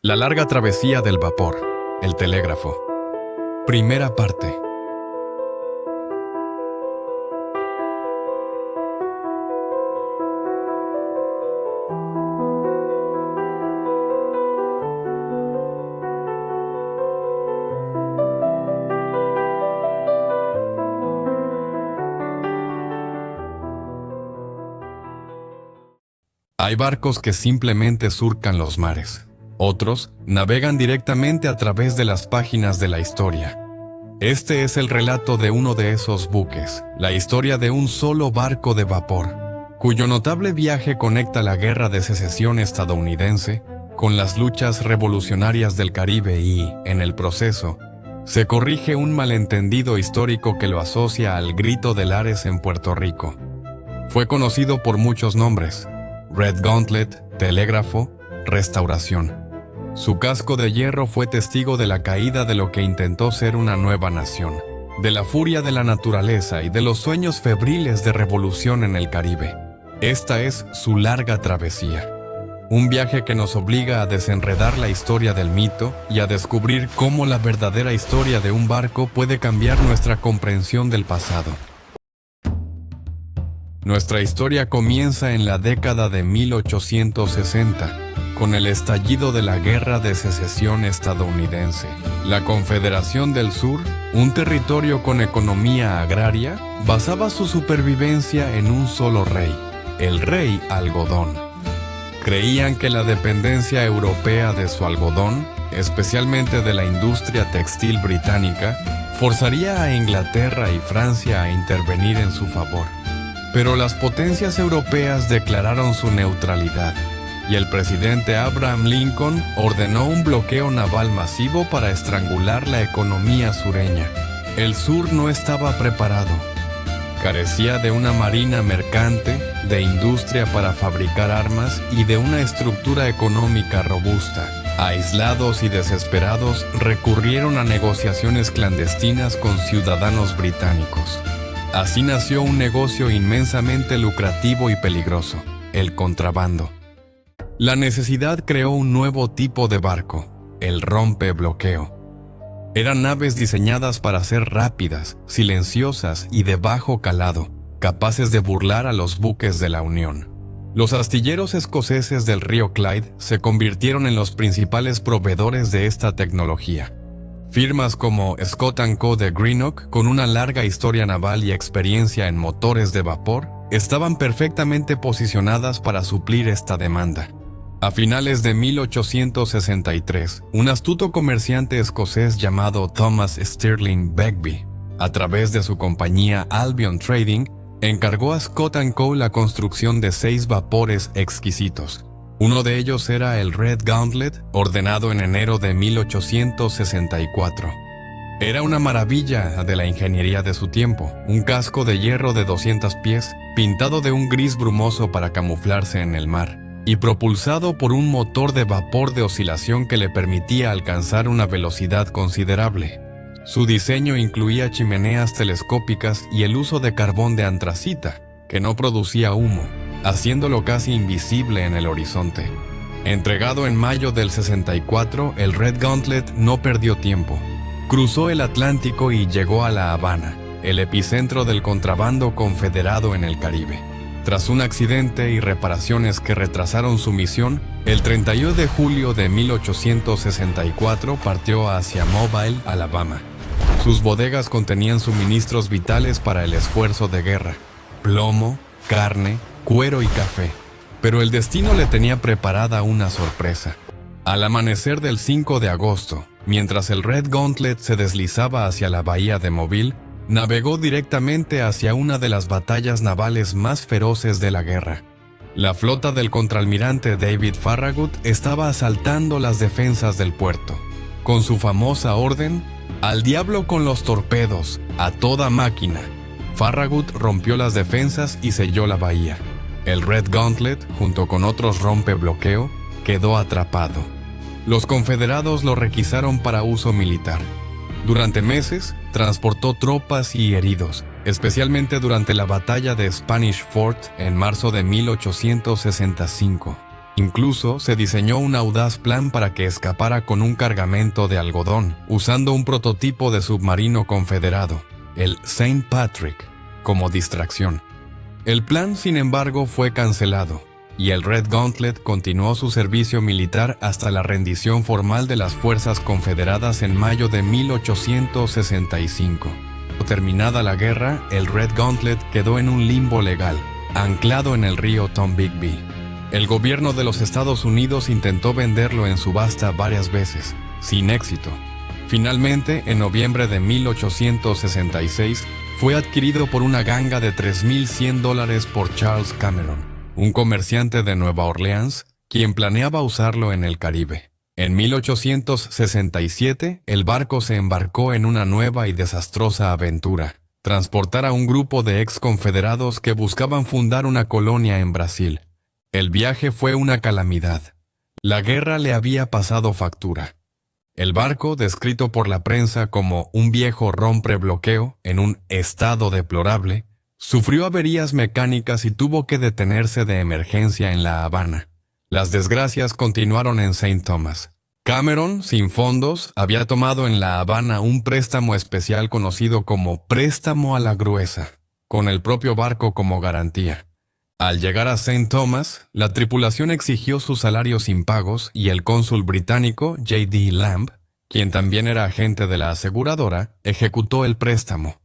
La larga travesía del vapor, el telégrafo. Primera parte. Hay barcos que simplemente surcan los mares. Otros navegan directamente a través de las páginas de la historia. Este es el relato de uno de esos buques, la historia de un solo barco de vapor, cuyo notable viaje conecta la Guerra de Secesión estadounidense con las luchas revolucionarias del Caribe y, en el proceso, se corrige un malentendido histórico que lo asocia al Grito de Lares en Puerto Rico. Fue conocido por muchos nombres: Red Gauntlet, Telégrafo, Restauración. Su casco de hierro fue testigo de la caída de lo que intentó ser una nueva nación, de la furia de la naturaleza y de los sueños febriles de revolución en el Caribe. Esta es su larga travesía. Un viaje que nos obliga a desenredar la historia del mito y a descubrir cómo la verdadera historia de un barco puede cambiar nuestra comprensión del pasado. Nuestra historia comienza en la década de 1860, con el estallido de la Guerra de Secesión estadounidense. La Confederación del Sur, un territorio con economía agraria, basaba su supervivencia en un solo rey, el rey algodón. Creían que la dependencia europea de su algodón, especialmente de la industria textil británica, forzaría a Inglaterra y Francia a intervenir en su favor. Pero las potencias europeas declararon su neutralidad, y el presidente Abraham Lincoln ordenó un bloqueo naval masivo para estrangular la economía sureña. El sur no estaba preparado. Carecía de una marina mercante, de industria para fabricar armas y de una estructura económica robusta. Aislados y desesperados, recurrieron a negociaciones clandestinas con ciudadanos británicos. Así nació un negocio inmensamente lucrativo y peligroso: el contrabando. La necesidad creó un nuevo tipo de barco, el rompebloqueo. Eran naves diseñadas para ser rápidas, silenciosas y de bajo calado, capaces de burlar a los buques de la Unión. Los astilleros escoceses del río Clyde se convirtieron en los principales proveedores de esta tecnología. Firmas como Scott & Co. de Greenock, con una larga historia naval y experiencia en motores de vapor, estaban perfectamente posicionadas para suplir esta demanda. A finales de 1863, un astuto comerciante escocés llamado Thomas Stirling Begbie, a través de su compañía Albion Trading, encargó a Scott & Co. la construcción de 6 vapores exquisitos. Uno de ellos era el Red Gauntlet, ordenado en enero de 1864. Era una maravilla de la ingeniería de su tiempo, un casco de hierro de 200 pies, pintado de un gris brumoso para camuflarse en el mar, y propulsado por un motor de vapor de oscilación que le permitía alcanzar una velocidad considerable. Su diseño incluía chimeneas telescópicas y el uso de carbón de antracita, que no producía humo, haciéndolo casi invisible en el horizonte. Entregado en mayo del 64, el Red Gauntlet no perdió tiempo. Cruzó el Atlántico y llegó a La Habana, el epicentro del contrabando confederado en el Caribe. Tras un accidente y reparaciones que retrasaron su misión, el 31 de julio de 1864 partió hacia Mobile, Alabama. Sus bodegas contenían suministros vitales para el esfuerzo de guerra: plomo, carne, cuero y café. Pero el destino le tenía preparada una sorpresa. Al amanecer del 5 de agosto, mientras el Red Gauntlet se deslizaba hacia la bahía de Mobile, navegó directamente hacia una de las batallas navales más feroces de la guerra. La flota del contraalmirante David Farragut estaba asaltando las defensas del puerto. Con su famosa orden: "Al diablo con los torpedos, a toda máquina", Farragut rompió las defensas y selló la bahía. El Red Gauntlet, junto con otros rompebloqueo, quedó atrapado. Los confederados lo requisaron para uso militar. Durante meses, transportó tropas y heridos, especialmente durante la batalla de Spanish Fort en marzo de 1865. Incluso se diseñó un audaz plan para que escapara con un cargamento de algodón, usando un prototipo de submarino confederado, el St. Patrick, como distracción. El plan, sin embargo, fue cancelado, y el Red Gauntlet continuó su servicio militar hasta la rendición formal de las fuerzas confederadas en mayo de 1865. Terminada la guerra, el Red Gauntlet quedó en un limbo legal, anclado en el río Tombigbee. El gobierno de los Estados Unidos intentó venderlo en subasta varias veces, sin éxito. Finalmente, en noviembre de 1866, fue adquirido por una ganga de $3,100 por Charles Cameron, un comerciante de Nueva Orleans, quien planeaba usarlo en el Caribe. En 1867, el barco se embarcó en una nueva y desastrosa aventura: transportar a un grupo de ex-confederados que buscaban fundar una colonia en Brasil. El viaje fue una calamidad. La guerra le había pasado factura. El barco, descrito por la prensa como un viejo rompebloqueo en un estado deplorable, sufrió averías mecánicas y tuvo que detenerse de emergencia en La Habana. Las desgracias continuaron en St. Thomas. Cameron, sin fondos, había tomado en La Habana un préstamo especial conocido como préstamo a la gruesa, con el propio barco como garantía. Al llegar a St. Thomas, la tripulación exigió sus salarios impagos y el cónsul británico J.D. Lamb, quien también era agente de la aseguradora, ejecutó el préstamo.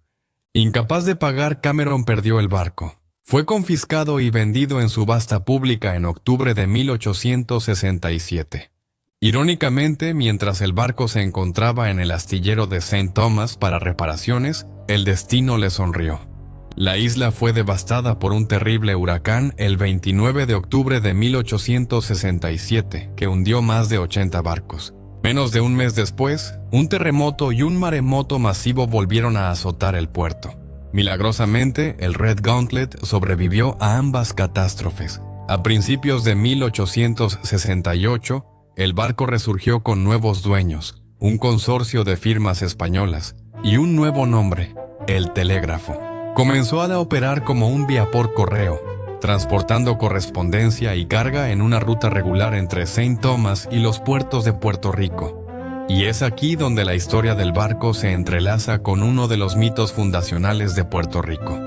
Incapaz de pagar, Cameron perdió el barco. Fue confiscado y vendido en subasta pública en octubre de 1867. Irónicamente, mientras el barco se encontraba en el astillero de St. Thomas para reparaciones, el destino le sonrió. La isla fue devastada por un terrible huracán el 29 de octubre de 1867, que hundió más de 80 barcos. Menos de un mes después, un terremoto y un maremoto masivo volvieron a azotar el puerto. Milagrosamente, el Red Gauntlet sobrevivió a ambas catástrofes. A principios de 1868, el barco resurgió con nuevos dueños, un consorcio de firmas españolas y un nuevo nombre: el telégrafo. Comenzó a operar como un vía por correo, transportando correspondencia y carga en una ruta regular entre St. Thomas y los puertos de Puerto Rico. Y es aquí donde la historia del barco se entrelaza con uno de los mitos fundacionales de Puerto Rico.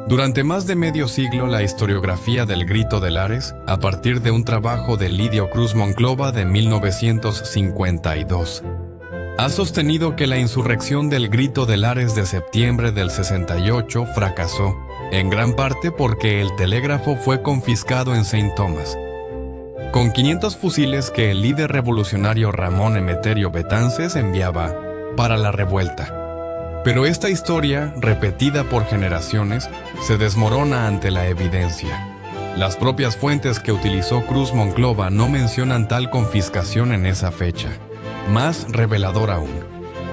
Durante más de medio siglo, la historiografía del Grito de Lares, a partir de un trabajo de Lidio Cruz Monclova de 1952, ha sostenido que la insurrección del Grito de Lares de septiembre del 68 fracasó, en gran parte porque el telégrafo fue confiscado en St. Thomas. Con 500 fusiles que el líder revolucionario Ramón Emeterio Betances enviaba para la revuelta. Pero esta historia, repetida por generaciones, se desmorona ante la evidencia. Las propias fuentes que utilizó Cruz Monclova no mencionan tal confiscación en esa fecha. Más revelador aún,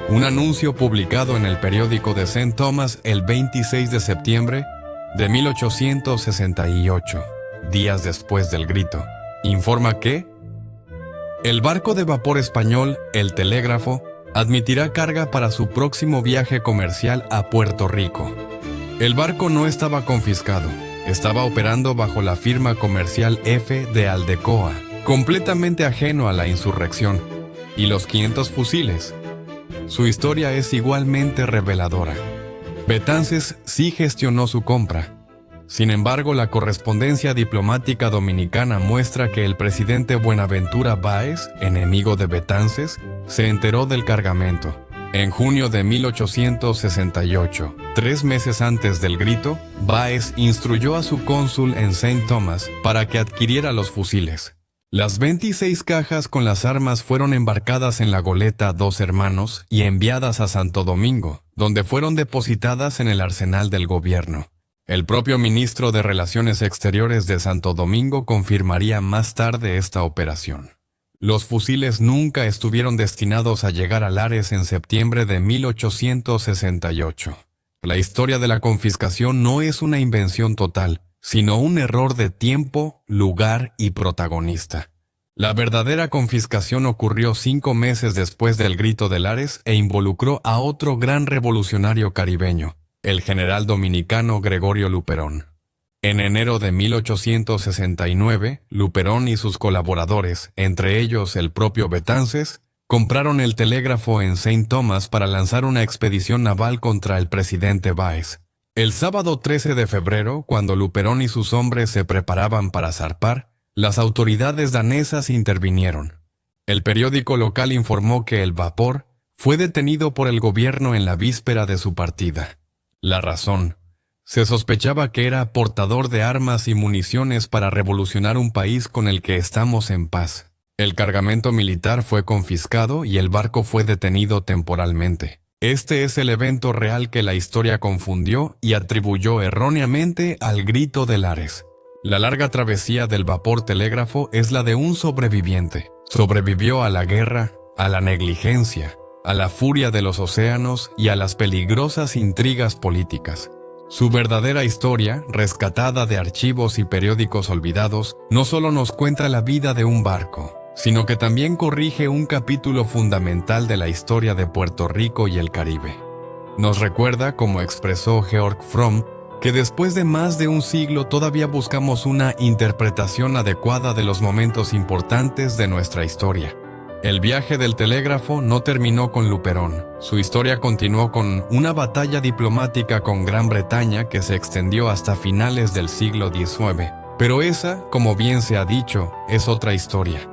un anuncio publicado en el periódico de St. Thomas el 26 de septiembre de 1868, días después del grito, informa que el barco de vapor español, el Telégrafo, admitirá carga para su próximo viaje comercial a Puerto Rico. El barco no estaba confiscado, estaba operando bajo la firma comercial F de Aldecoa, completamente ajeno a la insurrección, y los 500 fusiles. Su historia es igualmente reveladora. Betances sí gestionó su compra. Sin embargo, la correspondencia diplomática dominicana muestra que el presidente Buenaventura Báez, enemigo de Betances, se enteró del cargamento. En junio de 1868, 3 meses antes del grito, Báez instruyó a su cónsul en St. Thomas para que adquiriera los fusiles. Las 26 cajas con las armas fueron embarcadas en la goleta Dos Hermanos y enviadas a Santo Domingo, donde fueron depositadas en el arsenal del gobierno. El propio ministro de Relaciones Exteriores de Santo Domingo confirmaría más tarde esta operación. Los fusiles nunca estuvieron destinados a llegar a Lares en septiembre de 1868. La historia de la confiscación no es una invención total, sino un error de tiempo, lugar y protagonista. La verdadera confiscación ocurrió 5 meses después del Grito de Lares e involucró a otro gran revolucionario caribeño, el general dominicano Gregorio Luperón. En enero de 1869, Luperón y sus colaboradores, entre ellos el propio Betances, compraron el telégrafo en Saint Thomas para lanzar una expedición naval contra el presidente Báez. El sábado 13 de febrero, cuando Luperón y sus hombres se preparaban para zarpar, las autoridades danesas intervinieron. El periódico local informó que el vapor fue detenido por el gobierno en la víspera de su partida. La razón: se sospechaba que era portador de armas y municiones para revolucionar un país con el que estamos en paz. El cargamento militar fue confiscado y el barco fue detenido temporalmente. Este es el evento real que la historia confundió y atribuyó erróneamente al Grito de Lares. La larga travesía del vapor telégrafo es la de un sobreviviente. Sobrevivió a la guerra, a la negligencia, a la furia de los océanos y a las peligrosas intrigas políticas. Su verdadera historia, rescatada de archivos y periódicos olvidados, no solo nos cuenta la vida de un barco, sino que también corrige un capítulo fundamental de la historia de Puerto Rico y el Caribe. Nos recuerda, como expresó Georg Fromm, que después de más de un siglo todavía buscamos una interpretación adecuada de los momentos importantes de nuestra historia. El viaje del telégrafo no terminó con Luperón. Su historia continuó con una batalla diplomática con Gran Bretaña que se extendió hasta finales del siglo XIX. Pero esa, como bien se ha dicho, es otra historia.